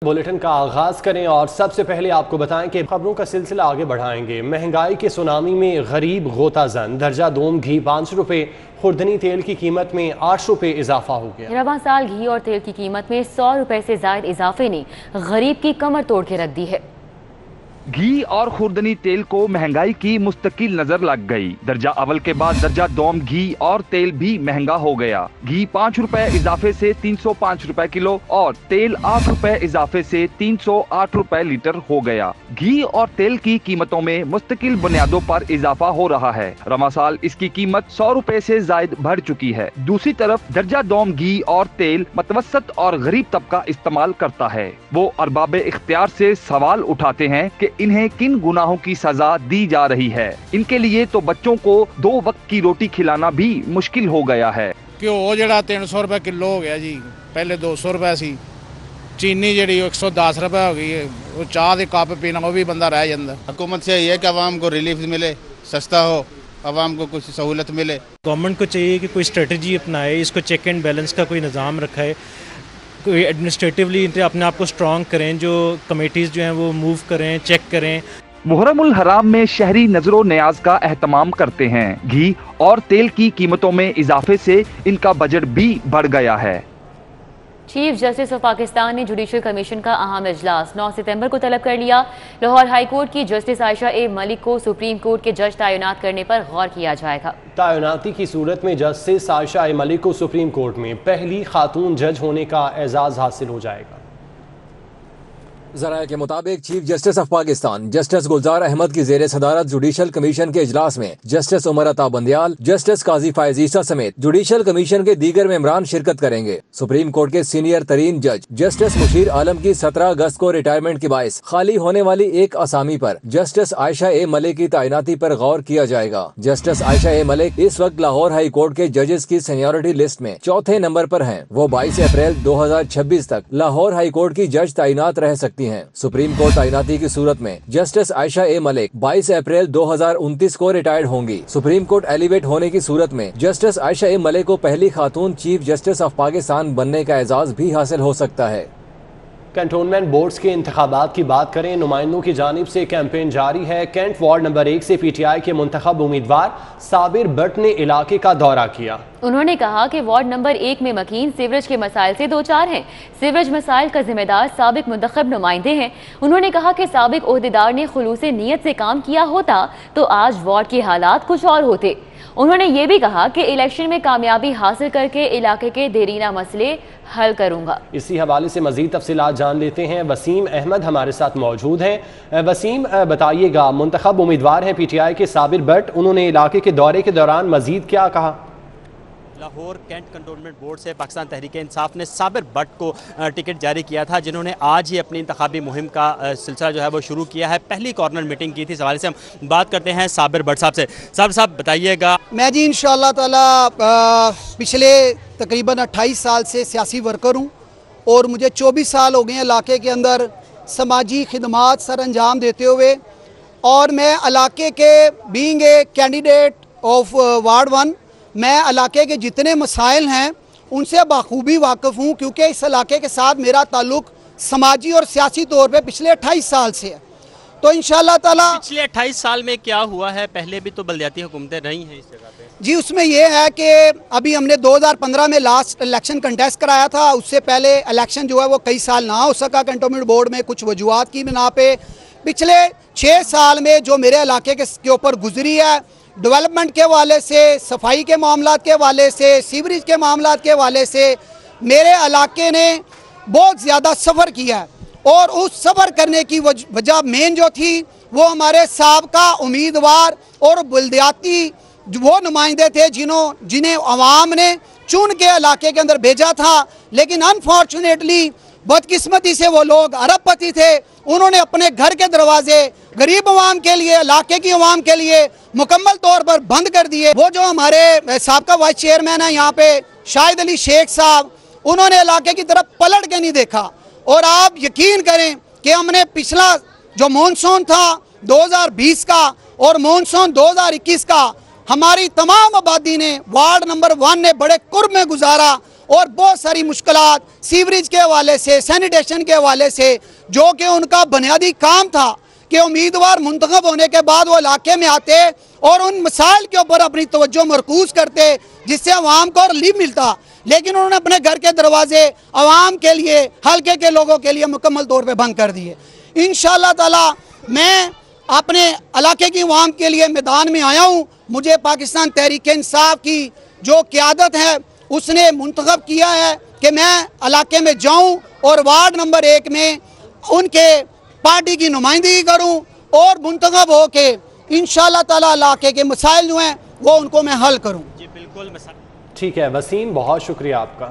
Bulletin का आगाज करें और सबसे पहले आपको बताएं कि खबरों का सिलसिला आगे बढ़ाएंगे। महंगाई के सुनामी में गरीब गोताजन, दर्जा दोम घी 5 रुपए, खुर्दनी तेल की कीमत में 8 रुपए इजाफा हो गया। रवां साल घी और तेल की कीमत में 100 रुपए से जायद इजाफे ने गरीब की कमर तोड़ के रख दी है। घी और खुर्दनी तेल को महंगाई की मुस्तकिल नजर लग गई। दर्जा अव्वल के बाद दर्जा दोम घी और तेल भी महंगा हो गया। घी 5 रुपए इजाफे से 305 रुपए किलो और तेल 8 रुपए इजाफे से 308 रुपए लीटर हो गया। घी और तेल की कीमतों में मुस्तकिल बुनियादों पर इजाफा हो रहा है। रवां साल इसकी कीमत 100 रुपए से जायद बढ़ चुकी है। दूसरी तरफ दर्जा दोम घी और तेल मतवसत और गरीब तबका इस्तेमाल करता है। वो अरबाब इख्तियार से सवाल उठाते हैं कि इन्हें किन गुनाहों की सजा दी जा रही है। इनके लिए तो बच्चों को 2 वक्त की रोटी खिलाना भी मुश्किल हो गया है। घ्यो जड़ा 300 रुपए किलो हो गया जी, पहले 200 रुपए सी। चीनी जी 110 रुपए हो गई है। वो चाह के कप पीना वो भी बंदा रह जाता। हुकूमत से ये कि आवाम को रिलीफ मिले, सस्ता हो, आवाम को कुछ सहूलत मिले। गवर्नमेंट को चाहिए कि कोई स्ट्रेटजी अपनाए, इसको चेक एंड बैलेंस का कोई निज़ाम रखा है, कोई एडमिनिस्ट्रेटिवली अपने आप को स्ट्रॉन्ग करें, जो कमेटीज़ जो हैं वो मूव करें, चेक करें। मुहर्रमुल हराम में शहरी नजरो न्याज का एहतमाम करते हैं। घी और तेल की कीमतों में इजाफे से इनका बजट भी बढ़ गया है। चीफ जस्टिस ऑफ पाकिस्तान ने जुडिशल कमीशन का अहम इजलास 9 सितंबर को तलब कर लिया। लाहौर हाई कोर्ट की जस्टिस आयशा ए मलिक को सुप्रीम कोर्ट के जज तैनात करने पर गौर किया जाएगा। तैनाती की सूरत में जस्टिस आयशा ए मलिक को सुप्रीम कोर्ट में पहली खातून जज होने का एजाज हासिल हो जाएगा। ज़राए के मुताबिक chief justice of Pakistan justice Gulzar Ahmed की जेर सदारत जुडिशल कमीशन के इजलास में जस्टिस उमर अता बंदियाल, जस्टिस काजी फायज ईसा समेत जुडिशल कमीशन के दीगर मेंबरान शिरकत करेंगे। सुप्रीम कोर्ट के सीनियर तरीन जज जस्टिस मुशीर आलम की 17 अगस्त को रिटायरमेंट के बायस खाली होने वाली एक असामी पर जस्टिस आयशा ए मलिक की तैनाती पर गौर किया जाएगा। जस्टिस आयशा ए मलिक इस वक्त लाहौर हाई कोर्ट के जजेस की सीनियरिटी लिस्ट में 4थे नंबर पर हैं। वो 22 अप्रैल 2026 तक लाहौर हाई कोर्ट की जज तैनात रह सकती हैं। सुप्रीम कोर्ट तैनाती की सूरत में जस्टिस आयशा ए मलिक 22 अप्रैल 2029 को रिटायर्ड होंगी। सुप्रीम कोर्ट एलिवेट होने की सूरत में जस्टिस आयशा ए मलिक को पहली खातून चीफ जस्टिस ऑफ पाकिस्तान बनने का एजाज भी हासिल हो सकता है। कैंटोनमेंट बोर्ड्स के इंतखाबात की बात करें, नुमाइंदों की जानिब से कैंपेन जारी है। कैंट वार्ड नंबर 1 से पीटीआई के मुंतखब उम्मीदवार साबिर भट्ट ने इलाके का दौरा किया। उन्होंने कहा कि वार्ड नंबर 1 में मकीन सीवरेज के मसाइल से 2-4 हैं। सीवरेज मसाइल का जिम्मेदार साबिक मुंतखब नुमाइंदे हैं। उन्होंने कहा कि साबिक ओहदेदार ने खुलूसे नीयत से काम किया होता तो आज वार्ड के हालात कुछ और होते। उन्होंने ये भी कहा कि इलेक्शन में कामयाबी हासिल करके इलाके के देरीना मसले हल करूंगा। इसी हवाले से मजीद तफसीलात जान लेते हैं। वसीम अहमद हमारे साथ मौजूद हैं। वसीम, बताइएगा, मुंतखब उम्मीदवार हैं पीटीआई के साबिर भट्ट, उन्होंने इलाके के दौरे के दौरान मजीद क्या कहा? लाहौर कैंट कंटोनमेंट बोर्ड से पाकिस्तान तहरीक इंसाफ ने साबिर भट्ट को टिकट जारी किया था, जिन्होंने आज ही अपनी इंतखाबी मुहिम का सिलसिला जो है वो शुरू किया है। पहली कॉर्नर मीटिंग की थी। इस हवाले से हम बात करते हैं साबिर भट्ट साहब से। साहब बताइएगा। मैं जी इंशाअल्लाह ताला पिछले तकरीबन 28 साल से सियासी वर्कर हूँ और मुझे 24 साल हो गए हैं इलाके के अंदर समाजी खिदमात सर अंजाम देते हुए, और मैं इलाके के being a candidate of ward 1 मैं इलाके के जितने मसाइल हैं उनसे बाखूबी वाकिफ़ हूँ, क्योंकि इस इलाके के साथ मेरा ताल्लुक़ समाजी और सियासी तौर पे पिछले 28 साल से है। तो इंशाअल्लाह ताला पिछले 28 साल में क्या हुआ है? पहले भी तो बलदियाती हुकूमतें रही हैं इस जगह पे जी। उसमें यह है कि अभी हमने 2015 में लास्ट इलेक्शन कंटेस्ट कराया था। उससे पहले इलेक्शन जो है वो कई साल ना हो सका कंटोनमेंट बोर्ड में, कुछ वजूहात की बिना पे। पिछले 6 साल में जो मेरे इलाके के ऊपर गुजरी है, डेवलपमेंट के हवाले से, सफाई के मामलात के हवाले से, सीवरेज के मामलात के हवाले से मेरे इलाके ने बहुत ज़्यादा सफ़र किया है। और उस सफ़र करने की वजह मेन जो थी वो हमारे साबका उम्मीदवार और बलदियाती वो नुमाइंदे थे जिन्हें अवाम ने चुन के इलाके के अंदर भेजा था। लेकिन अनफॉर्चुनेटली बदकिस्मती से वो लोग अरबपति थे, उन्होंने अपने घर के दरवाजे गरीब अवाम के लिए, इलाके की अवाम के लिए मुकम्मल तौर पर बंद कर दिए। वो जो हमारे साबका वाइस चेयरमैन है यहाँ पे शाहिद अली शेख साहब, उन्होंने इलाके की तरफ पलट के नहीं देखा। और आप यकीन करें कि हमने पिछला जो मानसून था 2020 का और मानसून 2021 का हमारी तमाम आबादी ने वार्ड नंबर 1 ने बड़े कुर्ब में गुजारा। اور بہت ساری مشکلات سیوریج کے حوالے سے، سینیٹیشن کے حوالے سے، جو کہ ان کا بنیادی کام تھا کہ امیدوار منتخب ہونے کے بعد وہ علاقے میں آتے اور ان مسائل کے اوپر اپنی توجہ مرکوز کرتے جس سے عوام کو ریلیف ملتا، لیکن انہوں نے اپنے گھر کے دروازے عوام کے لیے، حلقے کے لوگوں کے لیے مکمل طور پہ بند کر دیے۔ انشاءاللہ تعالی میں اپنے علاقے کی عوام کے لیے میدان میں آیا ہوں۔ مجھے پاکستان تحریک انصاف کی جو قیادت ہے اس نے منتخب کیا ہے کہ میں علاقے میں جاؤں اور وارڈ نمبر 1 میں ان کے پارٹی کی نمائندگی کروں اور منتخب ہو کے انشاءاللہ تعالی علاقے کے مسائل جو ہیں وہ ان کو میں حل کروں۔ جی بالکل، ٹھیک ہے وسیم، بہت شکریہ آپ کا۔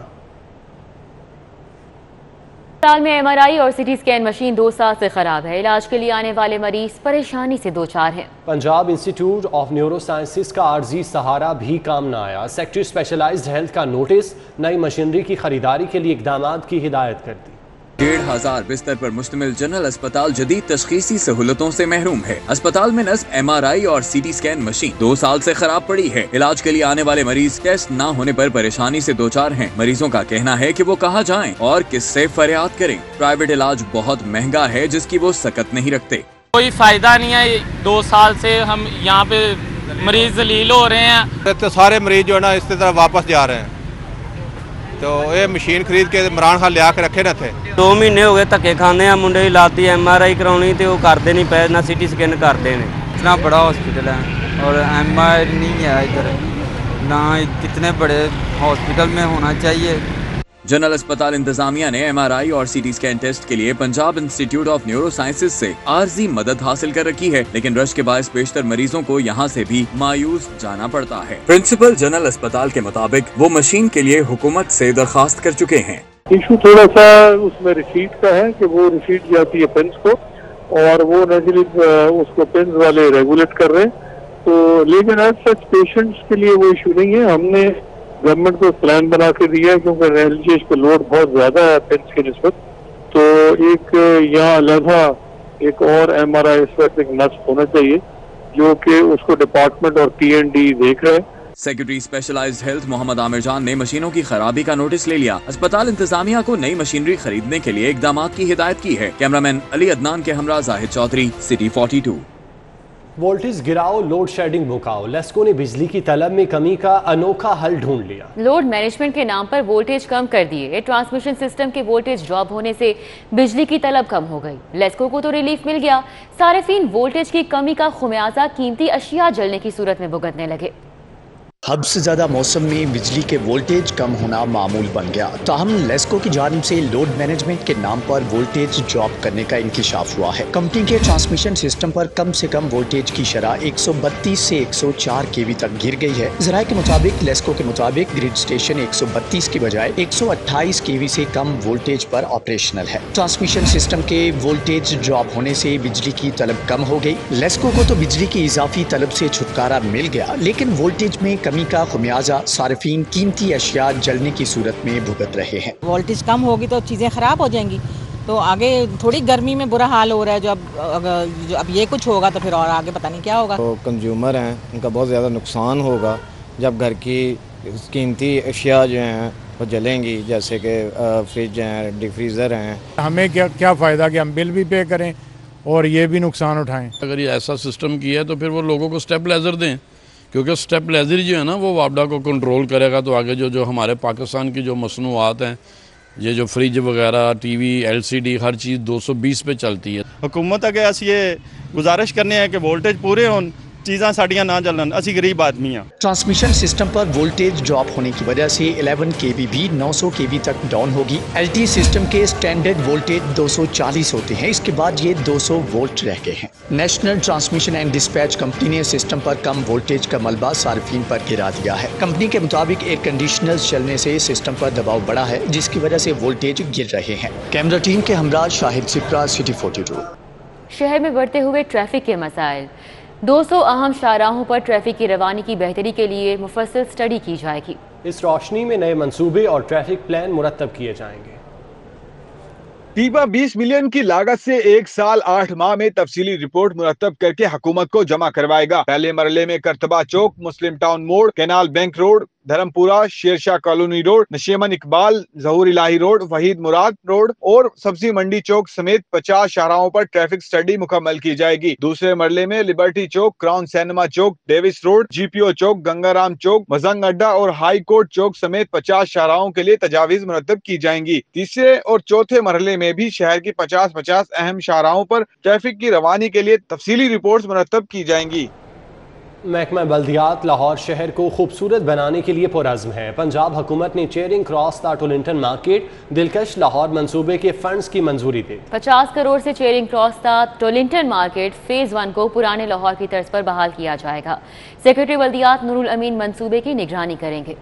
اسپتال میں ایم آر آئی اور سی ٹی اسکین مشین 2 سال سے خراب ہے، علاج کے لیے آنے والے مریض پریشانی سے دوچار ہیں۔ Punjab institute of neuro sciences کا عارضی سہارا بھی کام نہ آیا، سیکٹری اسپیشلائزڈ ہیلتھ کا نوٹس، نئی مشینری کی خریداری کے لیے اقدامات کی ہدایت کر دی۔ 1500 بستر پر مشتمل جنرل اسپتال جدید تشخیصی سہولتوں سے محروم ہے۔ اسپتال میں نصب ایم آر آئی اور سی ٹی اسکین مشین 2 سال سے خراب پڑی ہے۔ علاج کے لیے آنے والے مریض ٹیسٹ نہ ہونے پر پریشانی سے دوچار ہیں۔ مریضوں کا کہنا ہے کہ وہ کہاں جائیں اور کس سے فریاد کریں۔ پرائیویٹ علاج بہت مہنگا ہے جس کی وہ سکت نہیں رکھتے۔ کوئی فائدہ نہیں ہے، 2 سال سے ہم یہاں پہ مریض ذلیل ہو رہے ہیں۔ سارے مریض جو ہے نا اس طرح واپس جا رہے ہیں، تو یہ مشین خرید کے عمران خان لیا کے رکھے نہ تھے۔ 2 مہینے ہو گئے دھکے کھانے ہیں، منڈے لاتی ایم آر آئی کرانی تے وہ کرتے نہیں پے، نہ سی ٹی اسکین کرتے ہیں۔ اتنا بڑا ہاسپٹل ہے اور ایم آر آئی نہیں ہے ادھر، نہ کتنے بڑے ہاسپٹل میں ہونا چاہیے۔ جنرل اسپتال انتظامیہ نے ایم آر آئی اور سی ٹی اسکین ٹیسٹ کے لیے Punjab institute of neuro sciences سے عارضی مدد حاصل کر رکھی ہے، لیکن رش کے باعث بیشتر مریضوں کو یہاں سے بھی مایوس جانا پڑتا ہے۔ پرنسپل جنرل اسپتال کے مطابق وہ مشین کے لیے حکومت سے درخواست کر چکے ہیں۔ ایشو تھوڑا سا اس میں ریسیٹ کا ہے کہ وہ ریسیٹ جاتی ہے پنس کو اور وہ نیچرلی اس کو پنس والے ریگولیٹ کر رہے ہیں، تو لیکن ایز سچ پیشنٹس کے لیے وہ ایشو نہیں ہے۔ ہم نے گورنمنٹ کو پلان بنا کے دیا ہے کیونکہ ریلیجیس پہ لوڈ بہت زیادہ ہے پنس کی نسبت، تو ایک یہاں علیحدہ ایک اور ایم آر آئی اس وقت ایک نصب ہونا چاہیے جو کہ اس کو ڈپارٹمنٹ اور پی این ڈی دیکھ رہے ہیں۔ سیکرٹری اسپیشلائزڈ ہیلتھ محمد عامر جان نے مشینوں کی خرابی کا نوٹس لے لیا۔ اسپتال انتظامیہ کو نئی مشینری خریدنے کے لیے اقدامات کی ہدایت کی ہے۔ کیمرامین علی عدنان کے ہمراہ زاہد چودھری، سٹی 42۔ وولٹیج گراؤ، لوڈ شیڈنگ بھکاؤ، لیسکو نے بجلی کی طلب میں کمی کا انوکھا حل ڈھونڈ لیا۔ لوڈ مینجمنٹ کے نام پر وولٹیج کم کر دیے، ٹرانسمیشن سسٹم کے وولٹیج ڈراپ ہونے سے بجلی کی طلب کم ہو گئی، لیسکو کو تو ریلیف مل گیا، صارفین وولٹیج کی کمی کا خمیازہ قیمتی اشیاء جلنے کی صورت میں بھگتنے لگے۔ حد سے زیادہ موسم میں بجلی کے وولٹیج کم ہونا معمول بن گیا، تاہم لیسکو کی جانب سے لوڈ مینجمنٹ کے نام پر وولٹیج ڈراپ کرنے کا انکشاف ہوا ہے۔ کمپنی کے ٹرانسمیشن سسٹم پر کم سے کم وولٹیج کی شرح 132 سے 104 kV تک گر گئی ہے۔ ذرائع کے مطابق لیسکو کے مطابق گریڈ اسٹیشن 132 کی بجائے 128 kV سے کم وولٹیج پر آپریشنل ہے۔ ٹرانسمیشن سسٹم کے وولٹیج ڈراپ ہونے سے بجلی کی طلب کم ہو گئی۔ لیسکو کو تو بجلی کی اضافی طلب سے چھٹکارا مل گیا، لیکن وولٹیج میں کمی کا خمیازہ صارفین قیمتی اشیاء جلنے کی صورت میں بھگت رہے ہیں۔ وولٹیج کم ہوگی تو چیزیں خراب ہو جائیں گی، تو آگے تھوڑی گرمی میں برا حال ہو رہا ہے، جو اب یہ کچھ ہوگا تو پھر اور آگے پتہ نہیں کیا ہوگا۔ تو کنزیومر ہیں ان کا بہت زیادہ نقصان ہوگا جب گھر کی قیمتی اشیاء جو ہیں وہ جلیں گی، جیسے کہ فریج ہیں، ڈی فریزر ہیں۔ ہمیں کیا فائدہ کہ ہم بل بھی پے کریں اور یہ بھی نقصان اٹھائیں۔ اگر یہ ایسا سسٹم کیا ہے تو پھر وہ لوگوں کو سٹیپ لیزر دیں، کیونکہ سٹیپ لیزر جو ہے نا وہ وابڈا کو کنٹرول کرے گا، تو آگے جو ہمارے پاکستان کی جو مصنوعات ہیں، یہ جو فریج وغیرہ، T V, L C D, ہر چیز 220 پہ چلتی ہے۔ حکومت اگے اس یہ گزارش کرنے ہیں کہ وولٹیج پورے ہون، چیزاں ساڑیاں نہ جلن، اسی غریب آدمی ہیں۔ ٹرانسمیشن سسٹم پر وولٹیج ڈراپ ہونے کی وجہ سے 11 kV بھی 900 kV تک ڈاؤن ہوگی۔ ایل ٹی سسٹم کے سٹینڈرڈ وولٹیج 240 ہوتے ہیں، اس کے بعد یہ 200 وولٹ رہ گئے ہیں۔ National transmission and dispatch company نے سسٹم پر کم وولٹیج کا ملبہ صارفین پر گرا دیا ہے۔ کمپنی کے مطابق ایئر کنڈیشنر چلنے سے سسٹم پر دباؤ بڑھا ہے، جس کی وجہ سے وولٹیج گر رہے ہیں۔ کیمرہ ٹیم کے ہمراہ شاہد سپرا، سٹی 42۔ شہر میں بڑھتے ہوئے ٹریفک کے مسائل، 200 اہم شاہراہوں پر ٹریفک کی روانی کی بہتری کے لیے مفصل سٹڈی کی جائے گی۔ اس روشنی میں نئے منصوبے اور ٹریفک پلان مرتب کیے جائیں گے۔ ٹیبا 20 ملین کی لاگت سے 1 سال 8 ماہ میں تفصیلی رپورٹ مرتب کر کے حکومت کو جمع کروائے گا۔ پہلے مرحلے میں کرتبہ چوک، مسلم ٹاؤن موڑ، canal bank road, Dharampura, Shershah colony road, Nasheman Iqbal, Zahoor Elahi road, Waheed Murad road और सब्जी मंडी चौक समेत 50 शाहराहों पर ट्रैफिक स्टडी मुकम्मल की जाएगी। दूसरे मरले में लिबर्टी चौक, क्राउन सिनेमा चौक, डेविस रोड, GPO चौक, गंगाराम चौक, मजंग अड्डा और हाई कोर्ट चौक समेत 50 शाहराहों के लिए तजावीज मुरतब की जाएंगी। तीसरे और चौथे मरहले में भी शहर की 50-50 अहम शाहराहों पर ट्रैफिक की रवानी के लिए तफसीली रिपोर्ट्स मुरतब की जाएंगी। महकमा बल्दियात लाहौर शहर को खूबसूरत बनाने के लिए पुरज़्म है। पंजाब हुकूमत ने chairing Cross the Tollinton market दिलकश लाहौर मंसूबे के फंड्स की मंजूरी दी। 50 करोड़ से Charing Cross the Tollinton market phase 1 को पुराने लाहौर की तर्ज पर बहाल किया जाएगा। सेक्रेटरी बल्दियात नूरुल अमीन मंसूबे की निगरानी करेंगे।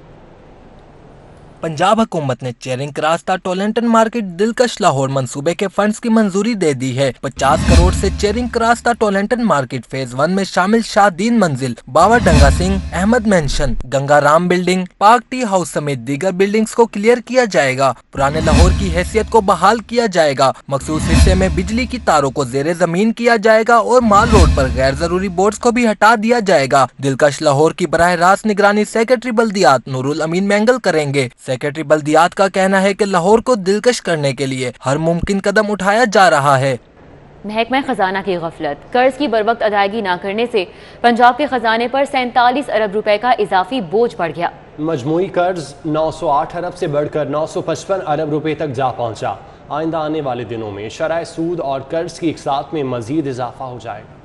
पंजाब हुकूमत ने chairing Cross the Tollinton market दिलकश लाहौर मंसूबे के फंड्स की मंजूरी दे दी है। 50 करोड़ से Charing Cross the Tollinton market phase 1 में शामिल Shahdin Manzil, Baba Dunga Singh, Ahmed mansion, Gangaram building, park tea house समेत दीगर बिल्डिंग्स को क्लियर किया जाएगा। पुराने लाहौर की हैसियत को बहाल किया जाएगा। मखसूस हिस्से में बिजली की तारों को जेरे जमीन किया जाएगा और माल रोड पर गैर जरूरी बोर्ड्स को भी हटा दिया जाएगा। दिलकश लाहौर की बराह रास्त निगरानी सेक्रेटरी बल्दियात नूरुल अमीन मैंगल करेंगे। सेक्रेटरी बल्दियात का कहना है कि लाहौर को दिलकश करने के लिए हर मुमकिन कदम उठाया जा रहा है। महकमा खजाना की गफलत, कर्ज की बरवक्त अदायगी न करने से पंजाब के खजाने पर 47 अरब रुपए का इजाफी बोझ पड़ गया। मजमूई कर्ज 908 अरब से बढ़कर 955 अरब रुपए तक जा पहुंचा। आइंदा आने वाले दिनों में शरह सूद और कर्ज की इकसात में मजीद इजाफा हो जाएगा।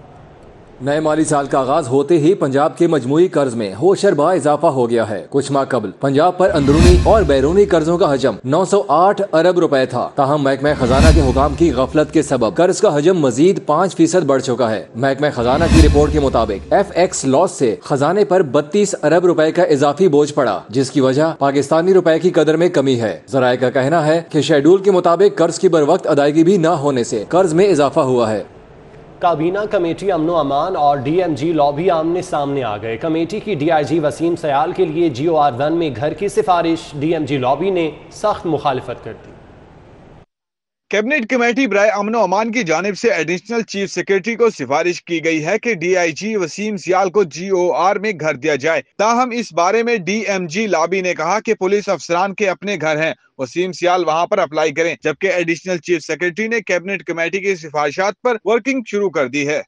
नए माली साल का आगाज होते ही पंजाब के मजमूई कर्ज में होशरबा इजाफा हो गया है। कुछ माह कबल पंजाब पर अंदरूनी और बैरूनी कर्जों का हजम 908 अरब रुपए था। ताहम महकमा खजाना के हुकाम की गफलत के सबब कर्ज का हजम मजीद 5% बढ़ चुका है। महकमा खजाना की रिपोर्ट के मुताबिक FX लॉस से खजाने पर 32 अरब रुपए का इजाफी बोझ पड़ा, जिसकी वजह पाकिस्तानी रुपए की कदर में कमी है। जराये का कहना है कि शेड्यूल के मुताबिक कर्ज की बरवक्त अदायगी भी न होने से कर्ज में इजाफा हुआ है। काबीना कमेटी अमनो अमान और DMG लॉबी आमने सामने आ गए। कमेटी की DIG वसीम सयाल के लिए GOR1 में घर की सिफारिश DMG लॉबी ने सख्त मुखालिफत कर दी। कैबिनेट कमेटी बराए अमनो अमान की जानिब से एडिशनल चीफ सेक्रेटरी को सिफारिश की गई है कि DIG वसीम सियाल को GOR में घर दिया जाए। ताहम इस बारे में DMG लॉबी ने कहा कि पुलिस अफसरान के अपने घर हैं, वसीम सियाल वहां पर अप्लाई करें। जबकि एडिशनल चीफ सेक्रेटरी ने कैबिनेट कमेटी की सिफारिशात पर वर्किंग शुरू कर दी है।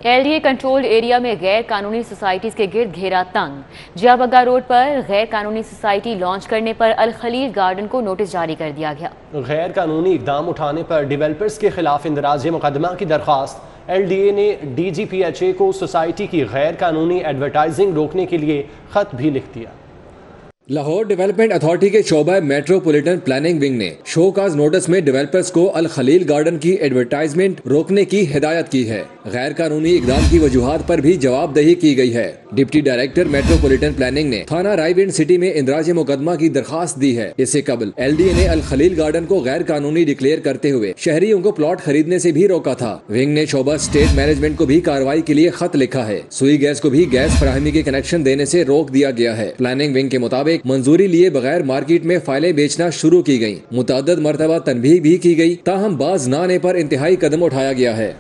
LDA कंट्रोल्ड एरिया में गैर कानूनी सोसाइटीज के गिर्द घेरा तंग। जियाबग्गा रोड पर गैर कानूनी सोसाइटी लॉन्च करने पर अल खलील गार्डन को नोटिस जारी कर दिया गया। गैर कानूनी इकदाम उठाने पर डेवलपर्स के खिलाफ इंदराज मुकदमा की दरख्वास्त। LDA ने DGPHA को सोसाइटी की गैर कानूनी एडवर्टाइजिंग रोकने के लिए खत भी लिख दिया। लाहौर डेवलपमेंट अथॉरिटी के शोबा मेट्रोपॉलिटन प्लानिंग विंग ने शोकाज नोटिस में डेवलपर्स को अल खलील गार्डन की एडवर्टाइजमेंट रोकने की हिदायत की है। गैर कानूनी इकदाम की वजूहात पर भी जवाबदेही की गई है। डिप्टी डायरेक्टर मेट्रोपॉलिटन प्लानिंग ने थाना रायविंड सिटी में इंदराज मुकदमा की दरखास्त दी है। इससे कबल LDA ने अल खलील गार्डन को गैर कानूनी डिक्लेयर करते हुए शहरियों को प्लॉट खरीदने से भी रोका था। विंग ने शोबा स्टेट मैनेजमेंट को भी कार्रवाई के लिए खत लिखा है। सुई गैस को भी गैस फराहमी के कनेक्शन देने से रोक दिया गया है। प्लानिंग विंग के मुताबिक मंजूरी लिए बगैर मार्केट में फाइलें बेचना शुरू की गयी। मुतअद्दिद मरतबा तनबीह भी की गई, ताहम बाज न आने पर इंतहाई कदम उठाया गया है।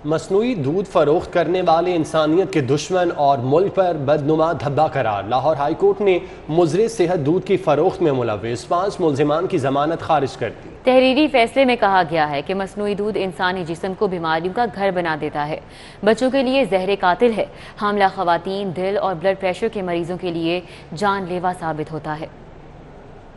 मसनूई दूध फरोख्त करने वाले इंसानियत के दुश्मन और मुल्क पर बदनुमा धब्बा करार। लाहौर हाई कोर्ट ने मुजरे सेहत दूध की फरोख्त में मुलव्विस 5 मुल्जिमान की जमानत खारिज कर दी। तहरीरी फैसले में कहा गया है कि मसनूई दूध इंसानी जिस्म को बीमारियों का घर बना देता है, बच्चों के लिए जहर कातिल है, हामला खवातीन, दिल और ब्लड प्रेशर के मरीजों के लिए जानलेवा साबित होता है।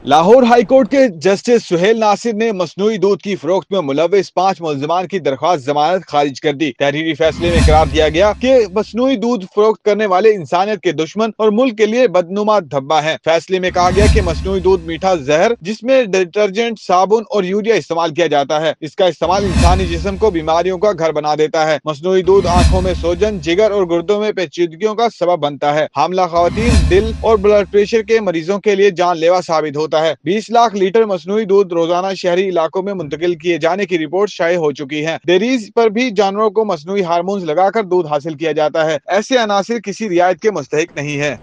लाहौर हाई कोर्ट के जस्टिस सुहेल नासिर ने मसनूई दूध की फरोख्त में मुलव्विस 5 मुल्जिमान की दरख्वास्त जमानत खारिज कर दी। तहरीरी फैसले में करार दिया गया कि मसनूई दूध फरोख्त करने वाले इंसानियत के दुश्मन और मुल्क के लिए बदनुमा धब्बा है। फैसले में कहा गया कि मसनूई दूध मीठा जहर जिसमें डिटर्जेंट, साबुन और यूरिया इस्तेमाल किया जाता है, इसका इस्तेमाल इंसानी जिस्म को बीमारियों का घर बना देता है। मसनूई दूध आंखों में सोजन, जिगर और गुर्दों में पेचीदगियों का सबब बनता है। हामला खवातीन, दिल और ब्लड प्रेशर के मरीजों के लिए जानलेवा साबित होता है। 20 लाख लीटर मसनूई दूध रोजाना शहरी इलाकों में मुंतकिल किए जाने की रिपोर्ट शाये हो चुकी है। डेयरीज पर भी जानवरों को मसनूई हार्मोन्स लगाकर दूध हासिल किया जाता है। ऐसे अनासिर किसी रियायत के मुस्तहिक नहीं है।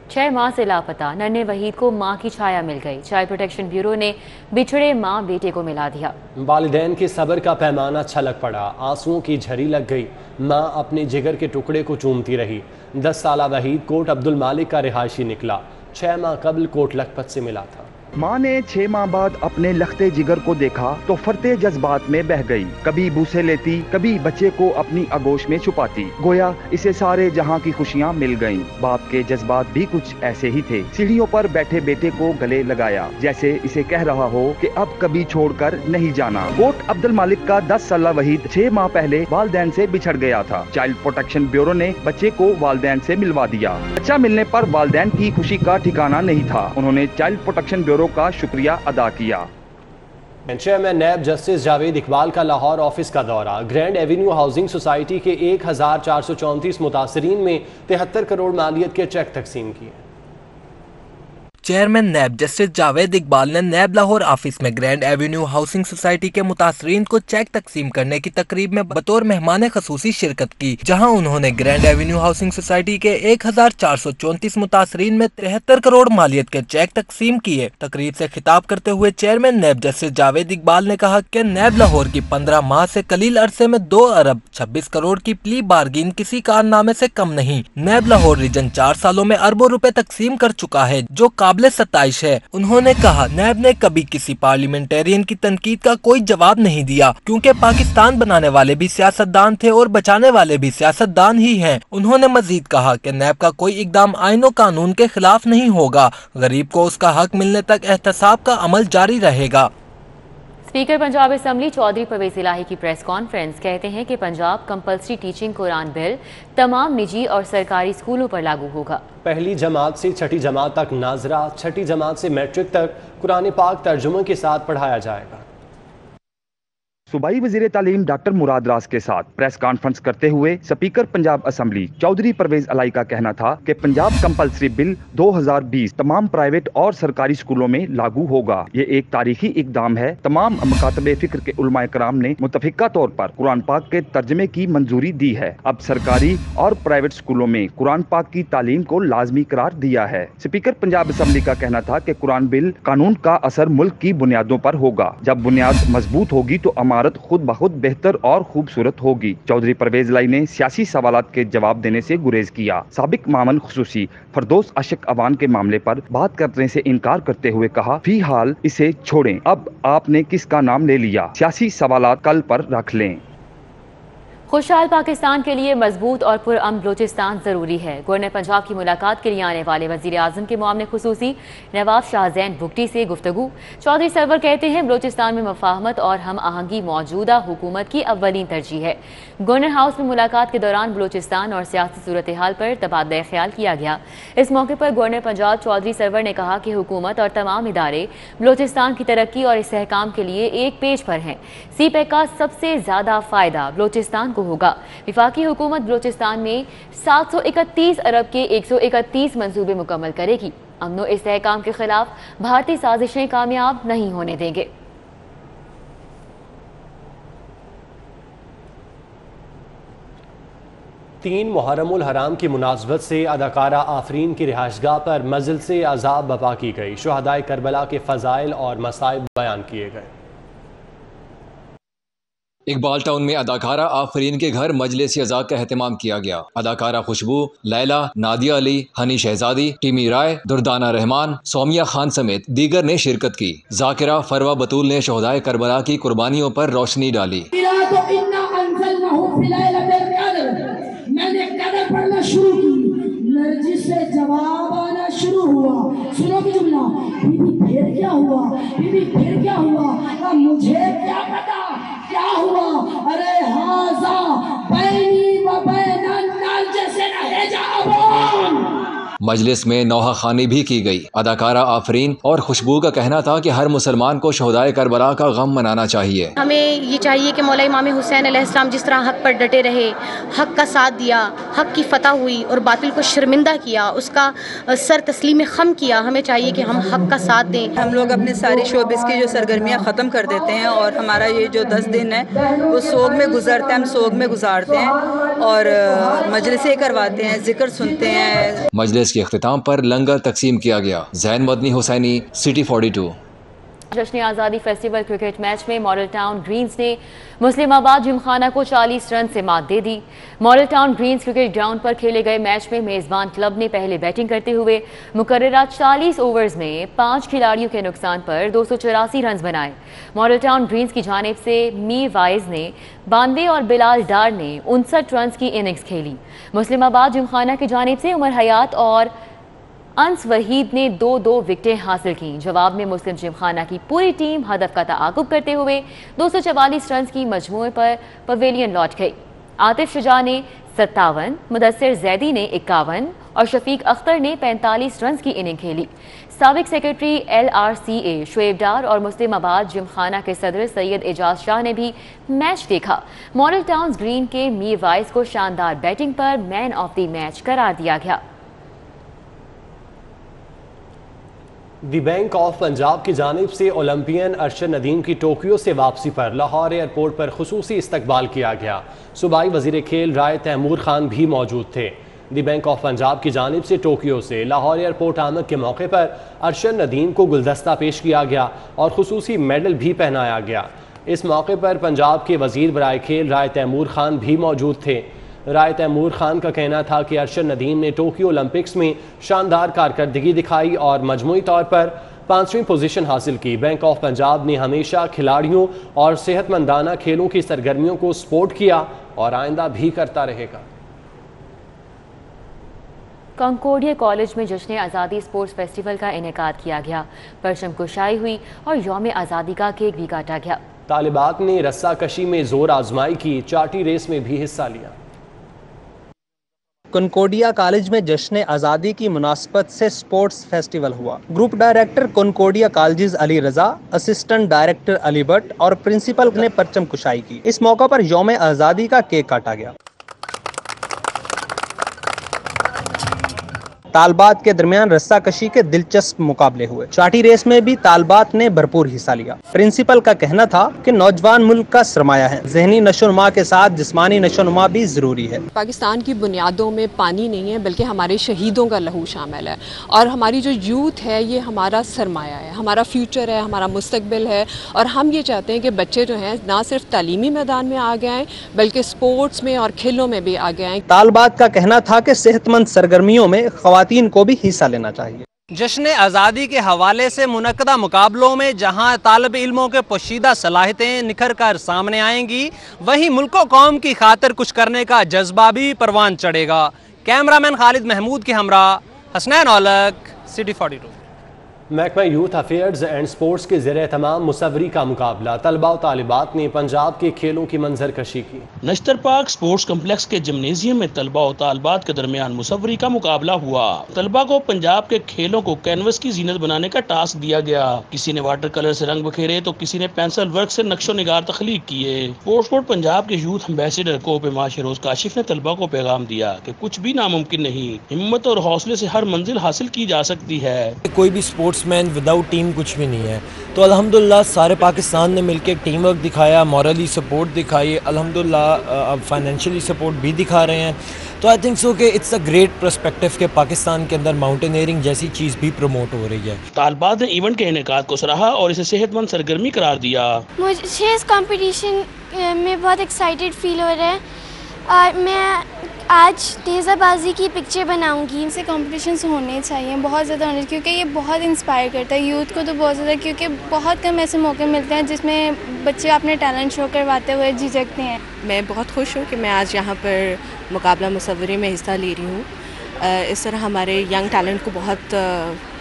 6 माह से लापता नन्हे वहीद को मां की छाया मिल गई। चाइल्ड प्रोटेक्शन ब्यूरो ने बिछड़े मां बेटे को मिला दिया। वालिदैन के सब्र का पैमाना छलक पड़ा, आंसुओं की झड़ी लग गई। मां अपने जिगर के टुकड़े को चूमती रही। 10 साला वहीद कोट अब्दुल मालिक का रिहायशी निकला। 6 माह कबल कोट लखपत से मिला था। माँ ने 6 माह बाद अपने लखते जिगर को देखा तो फरते जज्बात में बह गई। कभी बूसे लेती, कभी बच्चे को अपनी आगोश में छुपाती, गोया इसे सारे जहाँ की खुशियाँ मिल गईं। बाप के जज्बात भी कुछ ऐसे ही थे। सीढ़ियों पर बैठे बेटे को गले लगाया, जैसे इसे कह रहा हो कि अब कभी छोड़कर नहीं जाना। कोट अब्दुल मालिक का 10 साला वहीद 6 माह पहले वालिदैन से बिछड़ गया था। चाइल्ड प्रोटेक्शन ब्यूरो ने बच्चे को वालिदैन से मिलवा दिया। बच्चा मिलने पर वालिदैन की खुशी का ठिकाना नहीं था। उन्होंने चाइल्ड प्रोटेक्शन ब्यूरो का शुक्रिया अदा किया। Chairman NAB justice Javed Iqbal का लाहौर ऑफिस का दौरा। ग्रैंड एवेन्यू हाउसिंग सोसाइटी के 1434 मुतासरीन में 73 करोड़ मालियत के चेक तकसीम किए। Chairman NAB justice Javed Iqbal ने नैब लाहौर ऑफिस में ग्रैंड एवेन्यू हाउसिंग सोसाइटी के मुतासरीन को चेक तकसीम करने की तकरीब में बतौर मेहमान खसूसी शिरकत की, जहां उन्होंने ग्रैंड एवेन्यू हाउसिंग सोसाइटी के 1434 मुतासरीन में 73 करोड़ मालियत के चेक तकसीम किए। तकरीब से खिताब करते हुए chairman NAB justice Javed Iqbal ने कहा कि नैब लाहौर की 15 माह से कलील अरसे में 2 अरब 26 करोड़ की प्ली बार्गिन किसी कारनामे से कम नहीं। नैब लाहौर रीजन 4 सालों में अरबों रुपए तकसीम कर चुका है, जो काबिल 27 है। उन्होंने कहा नैब ने कभी किसी पार्लियामेंटेरियन की तनकीद का कोई जवाब नहीं दिया, क्योंकि पाकिस्तान बनाने वाले भी सियासतदान थे और बचाने वाले भी सियासतदान ही हैं। उन्होंने मजीद कहा कि नैब का कोई इकदाम आईन और कानून के खिलाफ नहीं होगा। गरीब को उसका हक मिलने तक एहतसाब का अमल जारी रहेगा। स्पीकर पंजाब असम्बली चौधरी परवेज इलाही की प्रेस कॉन्फ्रेंस कहते हैं कि Punjab compulsory teaching Quran bill तमाम निजी और सरकारी स्कूलों पर लागू होगा। पहली जमात से 6ठी जमात तक नाजरा, 6ठी जमात से मैट्रिक तक कुरान पाक तर्जुमे के साथ पढ़ाया जाएगा। सूबाई वजीर तालीम डॉक्टर मुराद रास के साथ प्रेस कॉन्फ्रेंस करते हुए स्पीकर पंजाब असम्बली चौधरी परवेज इलाही का कहना था कि पंजाब कंपल्सरी बिल 2020 तमाम प्राइवेट और सरकारी स्कूलों में लागू होगा। ये एक तारीखी इकदाम है। तमाम मकातबे फिक्र के उलमाए कराम ने मुतफिका तौर पर कुरान पाक के तर्जमे की मंजूरी दी है। अब सरकारी और प्राइवेट स्कूलों में कुरान पाक की तालीम को लाजमी करार दिया है। स्पीकर पंजाब असम्बली का कहना था कि कुरान बिल कानून का असर मुल्क की बुनियादों पर होगा। जब बुनियाद मजबूत होगी तो खुद बखुद बेहतर और खूबसूरत होगी। चौधरी परवेज इलाही ने सियासी सवालात के जवाब देने से गुरेज किया। साबिक मामन खुसूसी फरदौस आशिक अवान के मामले पर बात करने से इनकार करते हुए कहा, फिलहाल इसे छोड़ें, अब आपने किसका नाम ले लिया, सियासी सवालात कल पर रख लें। खुशहाल पाकिस्तान के लिए मजबूत और पुरअमन बलूचिस्तान जरूरी है। गवर्नर पंजाब की मुलाकात के लिए आने वाले वजीर आजम के मामले खुसूसी नवाब शाहजैन भुगटी से गुफ्तगू। चौधरी सरवर कहते हैं बलूचिस्तान में मफाहमत और हम आहंगी मौजूदा हुकूमत की अव्वलीन तरजीह है। गवर्नर हाउस में मुलाकात के दौरान बलूचिस्तान और सियासी सूरत हाल पर तबादला ख्याल किया गया। इस मौके पर गवर्नर पंजाब चौधरी सरवर ने कहा कि हुकूमत और तमाम इदारे बलूचिस्तान की तरक्की और इस्तेहकाम के लिए एक पेज पर हैं। सीपैक का सबसे ज्यादा फायदा बलूचिस्तान को होगा। विफाकी हुकूमत बलूचिस्तान में 731 अरब के 131 मंसूबे मुकम्मल करेगी। अमनो इस्तेहकाम के खिलाफ भारतीय साजिशें कामयाब नहीं होने देंगे। तीन मुहर्रमुल हराम की मुनासबत से अदाकारा आफरीन की रिहाइशगाह पर मजिल से अजाब बपा की गई। शुहदाए करबला के फजाइल और मसाइब बयान किए गए। इकबाल टाउन में अदाकारा आफरीन के घर मजलिस अज़ा का एहतमाम किया गया। अदाकारा खुशबू, लैला, नादिया अली, हनी शहजादी, टीमी राय, दुर्दाना रहमान, सौमिया खान समेत दीगर ने शिरकत की। जाकिरा फरवा बतूल ने शुहदाए करबला की कुर्बानियों पर रोशनी डाली। मैंने कदर पढ़ना शुरू की, नरजिस से जवाब आना शुरू हुआ। सुनो कि जुमला, बीबी फिर क्या हुआ, बीबी फिर क्या हुआ, मुझे क्या पता क्या हुआ। अरे हाजा बैनी व बैना नाल जैसे रहे जाओ। मजलिस में नौहा खानी भी की गई। अदाकारा आफरीन और खुशबू का कहना था कि हर मुसलमान को शुहदाए करबला का गम मनाना चाहिए। हमें ये चाहिए कि मौला इमाम हुसैन अलैहिस्सलाम जिस तरह हक पर डटे रहे, हक का साथ दिया, हक की फतह हुई और बातिल को शर्मिंदा किया, उसका सर तस्लीम खम किया। हमें चाहिए कि हम हक का साथ दें। हम लोग अपने सारी शोबिस की जो सरगर्मियाँ ख़त्म कर देते हैं और हमारा ये जो 10 दिन है वो सोग में गुजरते हैं, हम सोग में गुजारते हैं और मजलिसें करवाते हैं, जिक्र सुनते हैं। मजलिस के इख्तिताम पर लंगर तकसीम किया गया। जैन मदनी हुसैनी, सिटी 42। जश्न आज़ादी फेस्टिवल क्रिकेट मैच में मॉडल टाउन ग्रीन्स ने मुस्लिमाबाद जिमखाना को 40 रन से मात दे दी। Model town greens cricket ground पर खेले गए मैच में मेजबान क्लब ने पहले बैटिंग करते हुए मुकर्ररा 40 ओवर्स में 5 खिलाड़ियों के नुकसान पर 284 रन बनाए। मॉडल टाउन ग्रीन्स की जानिब से मीर वाइज ने 92 और बिलाल डार ने 59 रन की इनिंग्स खेली। मुस्लिमाबाद जिमखाना की जानिब से उमर हयात और अंस वहीद ने 2-2 विकेटें हासिल की। जवाब में मुस्लिम जिमखाना की पूरी टीम हदफ का तआक़ुब करते हुए 244 रन की मजमूए पर पवेलियन लौट गई। आतिफ शुजा ने 57, मुदस्सिर जैदी ने 51 और शफीक अख्तर ने 45 रन की इनिंग खेली। साबिक सेक्रेटरी LRCA शुएब डार और मुस्लिमाबाद जिमखाना के सदर सैयद एजाज शाह ने भी मैच देखा। मॉडल टाउन ग्रीन के मीर वाइस को शानदार बैटिंग पर मैन ऑफ द मैच करार दिया गया। दी बैंक ऑफ पंजाब की जानिब से ओलंपियन अरशद नदीम की टोक्यो से वापसी पर लाहौर एयरपोर्ट पर खुसूसी इस्तकबाल किया गया। सूबाई वजीर खेल राय तैमूर खान भी मौजूद थे। दी बैंक ऑफ पंजाब की जानिब से टोक्यो से लाहौर एयरपोर्ट आमद के मौके पर अरशद नदीम को गुलदस्ता पेश किया गया और खुसूसी मेडल भी पहनाया गया। इस मौके पर पंजाब के वजीर बराए खेल राय तैमूर खान भी मौजूद थे। राय तैमूर खान का कहना था कि अरशद नदीम ने टोक्यो ओलंपिक्स में शानदार कारकर्दगी दिखाई और मजमूई तौर पर 5वीं पोजीशन हासिल की। बैंक ऑफ पंजाब ने हमेशा खिलाड़ियों और सेहतमंदाना खेलों की सरगर्मियों को सपोर्ट किया और आइंदा भी करता रहेगा। कंकोडिया कॉलेज में जश्न आज़ादी स्पोर्ट्स फेस्टिवल का इनेकाद किया गया। परचम कुशाई हुई और यौम आज़ादी का केक भी काटा गया। तालिबात ने रस्सा कशी में जोर आजमाई की, चाटी रेस में भी हिस्सा लिया। कनकोडिया कॉलेज में जश्न आज़ादी की मुनासबत से स्पोर्ट्स फेस्टिवल हुआ। ग्रुप डायरेक्टर कनकोडिया कॉलेज अली रजा, असिस्टेंट डायरेक्टर अली भट्ट और प्रिंसिपल ने परचम कुशाई की। इस मौका पर यौम आज़ादी का केक काटा गया। तालबात के दरमियान रस्सा कशी के दिलचस्प मुकाबले हुए। चाटी रेस में भी तालबात ने भरपूर हिस्सा लिया। प्रिंसिपल का कहना था कि नौजवान मुल्क का सरमाया है, ज़हनी नशोनुमा के साथ जिस्मानी नशोनुमा भी जरूरी है। पाकिस्तान की बुनियादों में पानी नहीं है बल्कि हमारे शहीदों का लहू शामिल है और हमारी जो यूथ है ये हमारा सरमाया है, हमारा फ्यूचर है, हमारा मुस्तकबिल है और हम ये चाहते हैं कि बच्चे जो हैं ना सिर्फ तालीमी मैदान में आगे आएँ बल्कि स्पोर्ट्स में और खेलों में भी आगे आएँ। तालबात का कहना था कि सेहतमंद सरगर्मियों में खवातीन को भी हिस्सा लेना चाहिए। जश्न आज़ादी के हवाले से मुनक्कदा मुकाबलों में जहां तालिब इल्मों के पोशीदा सलाहियतें निखर कर सामने आएंगी, वहीं मुल्क कौम की खातिर कुछ करने का जज्बा भी परवान चढ़ेगा। कैमरामैन खालिद महमूद के हमरा हसनैन औलक, सिटी 42। महकमा यूथ अफेयर्स एंड स्पोर्ट्स के ज़ेरे तमाम मुसव्वरी का मुकाबला। तलबा और तालिबात ने पंजाब के खेलों की मंजर कशी की। नश्तर पार्क स्पोर्ट्स कम्प्लेक्स के जिमनेजियम में तलबा और तालिबात के दरमियान मुसव्वरी का मुकाबला हुआ। तलबा को पंजाब के खेलों को कैनवस की जीनत बनाने का टास्क दिया गया। किसी ने वाटर कलर से रंग बखेरे तो किसी ने पेंसिल वर्क से नक्शो निगार तख्लीक किए। स्पोर्ट्स बोर्ड पंजाब के यूथ एम्बेसडर कोपेमा शरोज काशिफ ने तलबा को पैगाम दिया कि कुछ भी नामुमकिन नहीं, हिम्मत और हौसले से हर मंजिल हासिल की जा सकती है। कोई भी स्पोर्ट्समैन विदाउट टीम कुछ भी नहीं है, तो अल्हम्दुलिल्लाह सारे पाकिस्तान ने मिलकर टीम वर्क दिखाया, मॉरली सपोर्ट दिखाई, अल्हम्दुलिल्लाह अब फाइनेंशियली सपोर्ट भी दिखा रहे हैं। तो आई थिंक सो कि इट्स अ ग्रेट पर्सपेक्टिव के पाकिस्तान के अंदर माउंटेनियरिंग जैसी चीज़ भी प्रमोट हो रही है। तालिबात ने इवेंट के इनेकाद को सराहा और इसे सेहतमंद सरगर्मी करार दिया। मुझे इस कंपटीशन में बहुत एक्साइटेड फील हो रहा है और मैं आज तेज़ाबाजी की पिक्चर बनाऊंगी। इनसे कॉम्पिटिशन्स होने चाहिए, बहुत ज़्यादा होने चाहिए क्योंकि ये बहुत इंस्पायर करता है यूथ को तो बहुत ज़्यादा, क्योंकि बहुत कम ऐसे मौके मिलते हैं जिसमें बच्चे अपने टैलेंट शो करवाते हुए झिझकते हैं। मैं बहुत खुश हूँ कि मैं आज यहाँ पर मुकाबला मुसव्वरी में हिस्सा ले रही हूँ। इस तरह हमारे यंग टैलेंट को बहुत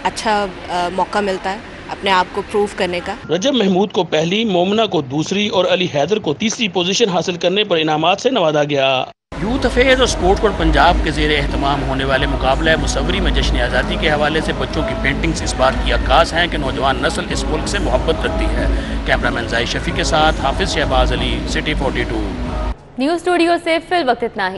अच्छा मौका मिलता है अपने आप को प्रूव करने का। रजब महमूद को पहली, मोमना को दूसरी और अली हैदर को तीसरी पोजीशन हासिल करने पर इनामात से नवाजा गया। यूथ अफेयर्स और स्पोर्ट्स बोर्ड पंजाब के ज़ेरे एहतमाम होने वाले मुकाबला मुसव्वरी में जश्न आज़ादी के हवाले से बच्चों की पेंटिंग्स इस बात की अक्कास हैं कि नौजवान नस्ल इस मुल्क से मोहब्बत रखती है। कैमरामैन जाहिद शफी के साथ Hafiz Shahbaz Ali, city 42। News studio से फिल वक्त इतना ही।